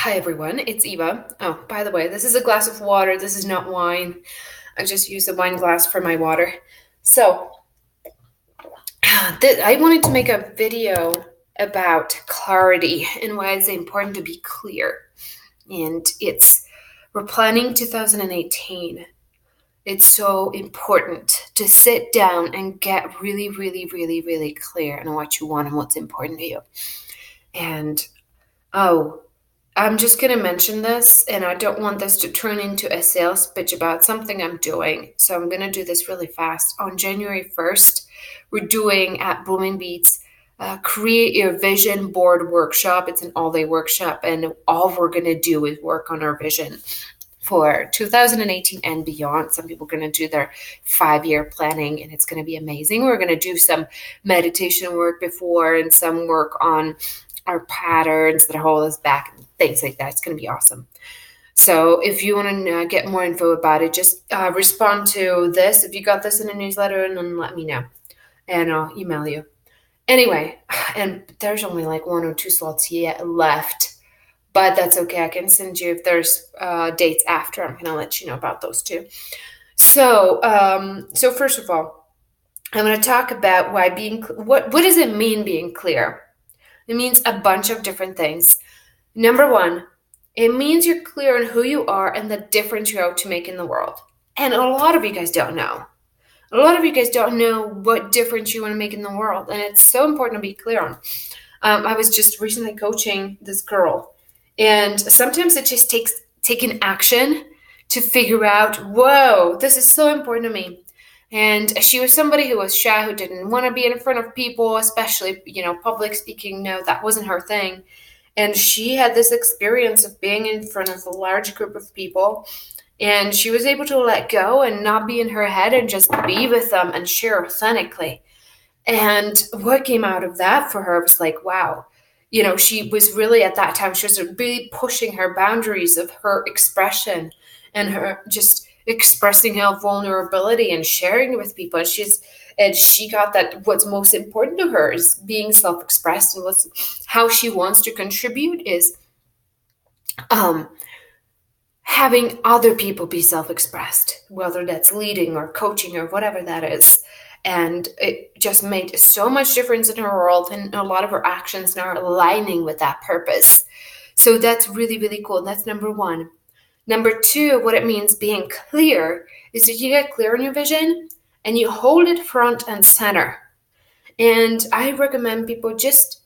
Hi everyone, it's Eva. Oh, by the way, this is a glass of water. This is not wine. I just used a wine glass for my water. So, I wanted to make a video about clarity and why it's important to be clear. And we're planning 2018. It's so important to sit down and get really, really, really, really clear on what you want and what's important to you. And oh, I'm just going to mention this, and I don't want this to turn into a sales pitch about something I'm doing. So I'm going to do this really fast. On January 1st, we're doing at Blooming Beats Create Your Vision Board workshop. It's an all-day workshop, and all we're going to do is work on our vision for 2018 and beyond. Some people are going to do their 5-year planning, and it's going to be amazing. We're going to do some meditation work before and some work on our patterns that hold us back and things like that. It's going to be awesome. So if you want to get more info about it, just respond to this. If you got this in a newsletter, and then let me know, and I'll email you. Anyway, and there's only like 1 or 2 slots yet left, but that's okay. I can send you if there's dates after. I'm going to let you know about those too. So first of all, I'm going to talk about why what does it mean being clear? It means a bunch of different things. Number 1, it means you're clear on who you are and the difference you're out to make in the world. And a lot of you guys don't know. A lot of you guys don't know what difference you want to make in the world. And it's so important to be clear on. I was just recently coaching this girl. And sometimes it just takes taking action to figure out, whoa, this is so important to me. And she was somebody who was shy, who didn't want to be in front of people, especially, public speaking. No, that wasn't her thing. And she had this experience of being in front of a large group of people. And she was able to let go and not be in her head and just be with them and share authentically. And what came out of that for her was like, wow, she was really at that time, she was really pushing her boundaries of her expression and her just expressing her vulnerability and sharing it with people. And she got that what's most important to her is being self-expressed, and how she wants to contribute is having other people be self-expressed, whether that's leading or coaching or whatever that is. And it just made so much difference in her world, and a lot of her actions now are aligning with that purpose. So that's really, really cool. And that's number 1. Number 2, what it means being clear is that you get clear on your vision and you hold it front and center. And I recommend people just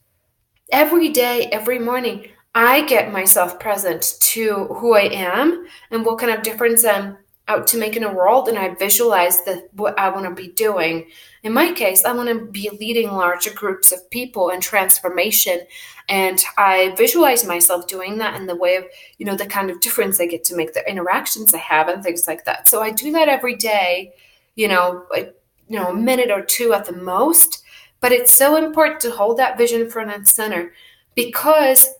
every day, every morning, I get myself present to who I am and what kind of difference I'm out to make in the world, and I visualize what I want to be doing. In my case, I want to be leading larger groups of people in transformation, and I visualize myself doing that in the way of, the kind of difference I get to make, the interactions I have, and things like that. So I do that every day, a minute or 2 at the most, but it's so important to hold that vision front and center, because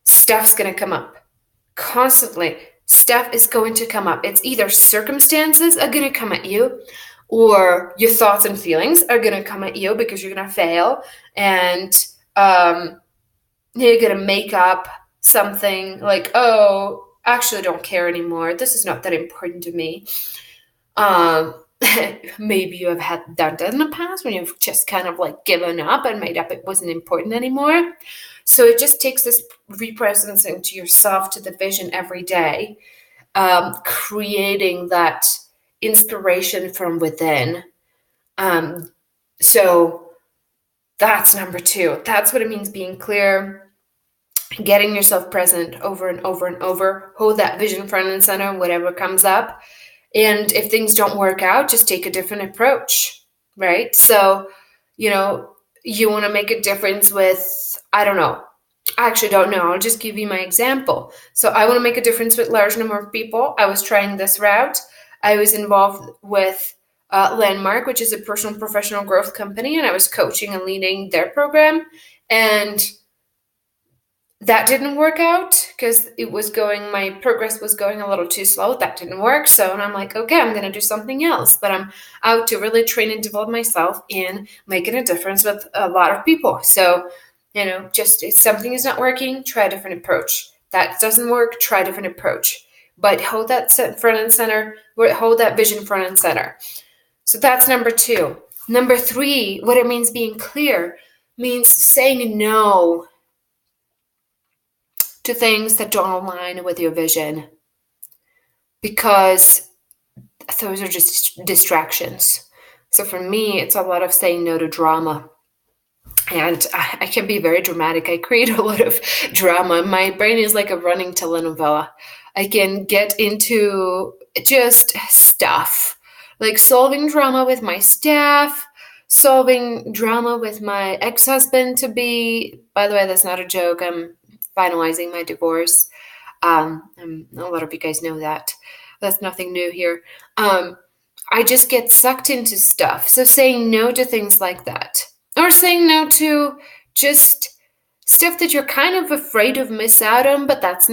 stuff's going to come up constantly. Stuff is going to come up. It's either circumstances are going to come at you, or your thoughts and feelings are going to come at you because you're going to fail, and you're going to make up something like, oh, actually don't care anymore. This is not that important to me. Maybe you have done that in the past when you've just kind of like given up and made up it wasn't important anymore. So it just takes this representing to yourself, to the vision every day, creating that inspiration from within. So that's number 2. That's what it means being clear, getting yourself present over and over and over. Hold that vision front and center, whatever comes up. And if things don't work out, just take a different approach, right? So, you want to make a difference with, I don't know. I actually don't know. I'll just give you my example. So I want to make a difference with large number of people. I was trying this route. I was involved with Landmark, which is a personal and professional growth company, and I was coaching and leading their program. And that didn't work out because my progress was going a little too slow. That didn't work. And I'm like, okay, I'm going to do something else. But I'm out to really train and develop myself in making a difference with a lot of people. So, just if something is not working, try a different approach. That doesn't work, try a different approach. But hold that front and center, hold that vision front and center. So that's number 2. Number 3, what it means being clear means saying no to things that don't align with your vision, because those are just distractions. So for me, it's a lot of saying no to drama. And I can be very dramatic. I create a lot of drama. My brain is like a running telenovela. I can get into just stuff, like solving drama with my staff, solving drama with my ex-husband-to-be. By the way, that's not a joke. I'm finalizing my divorce. A lot of you guys know that. That's nothing new here. I just get sucked into stuff. So saying no to things like that. Or saying no to just stuff that you're kind of afraid of miss out on, but that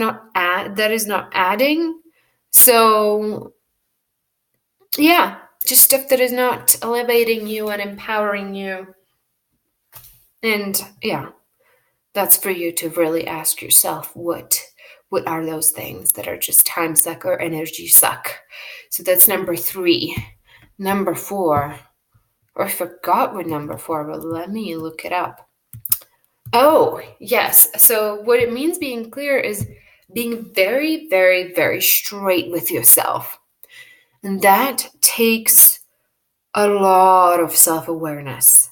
is not adding. So yeah, just stuff that is not elevating you and empowering you. And yeah, that's for you to really ask yourself, what are those things that are just time suck or energy suck? So that's number 3. Number 4. Or I forgot what number 4, but let me look it up. Oh, yes. So what it means being clear is being very, very, very straight with yourself. And that takes a lot of self-awareness.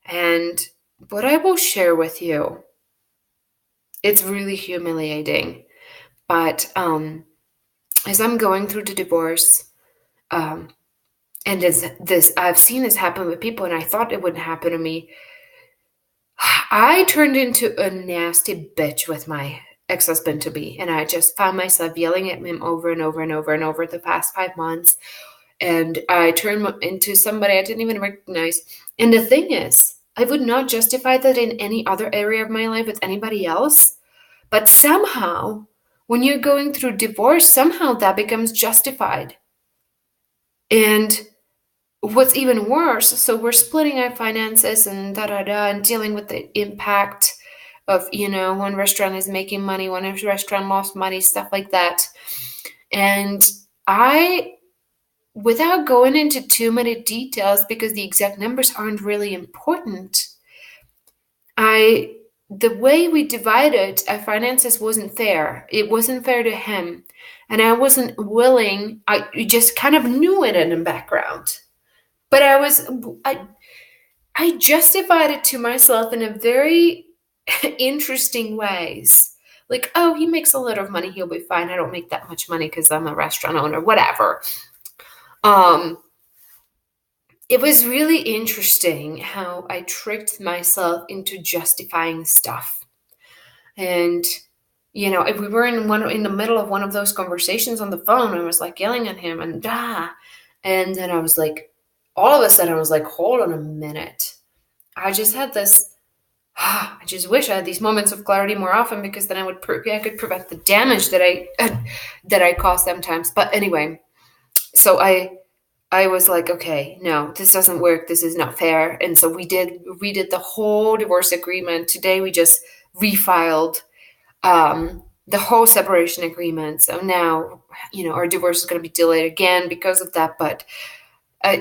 And what I will share with you, it's really humiliating. But as I'm going through the divorce, and this I've seen this happen with people, and I thought it wouldn't happen to me. I turned into a nasty bitch with my ex-husband-to-be, and I just found myself yelling at him over and over and over and over the past 5 months. And I turned into somebody I didn't even recognize. And the thing is, I would not justify that in any other area of my life with anybody else. But somehow, when you're going through divorce, somehow that becomes justified. And what's even worse, so we're splitting our finances and and dealing with the impact of, one restaurant is making money, one restaurant lost money, stuff like that. And without going into too many details, because the exact numbers aren't really important, the way we divided our finances wasn't fair. It wasn't fair to him. And I wasn't willing, I just kind of knew it in the background. But I justified it to myself in a very interesting ways. Like, oh, he makes a lot of money, he'll be fine. I don't make that much money because I'm a restaurant owner, whatever. It was really interesting how I tricked myself into justifying stuff. And, if we were in the middle of one of those conversations on the phone, I was like yelling at him and then I was like, all of a sudden I was like, hold on a minute. I just had this, I just wish I had these moments of clarity more often, because then I could prevent the damage that I cause sometimes. But anyway, so I was like, okay, no, this doesn't work. This is not fair. And so we did the whole divorce agreement. Today we just refiled the whole separation agreement. So now, our divorce is going to be delayed again because of that. But,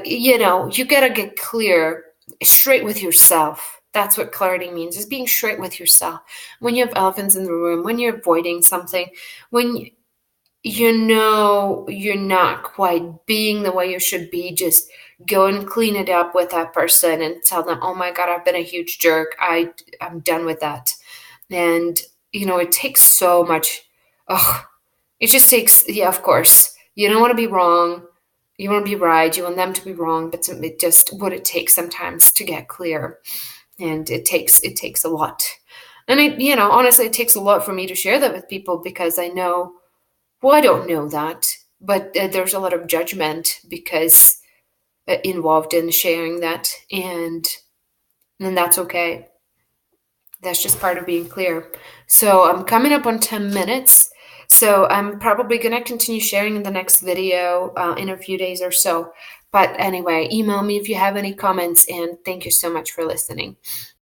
you got to get clear, straight with yourself. That's what clarity means, is being straight with yourself. When you have elephants in the room, when you're avoiding something, when you're not quite being the way you should be, just go and clean it up with that person and tell them, oh my God, I've been a huge jerk. I'm done with that. And, it takes so much. It just takes, yeah, of course. You don't want to be wrong. You want to be right. You want them to be wrong. But it just what it takes sometimes to get clear. And it takes a lot. And honestly, it takes a lot for me to share that with people, because I know, well, I don't know that, but there's a lot of judgment because involved in sharing that, and that's okay. That's just part of being clear. So I'm coming up on 10 minutes, so I'm probably going to continue sharing in the next video in a few days or so. But anyway, email me if you have any comments, and thank you so much for listening.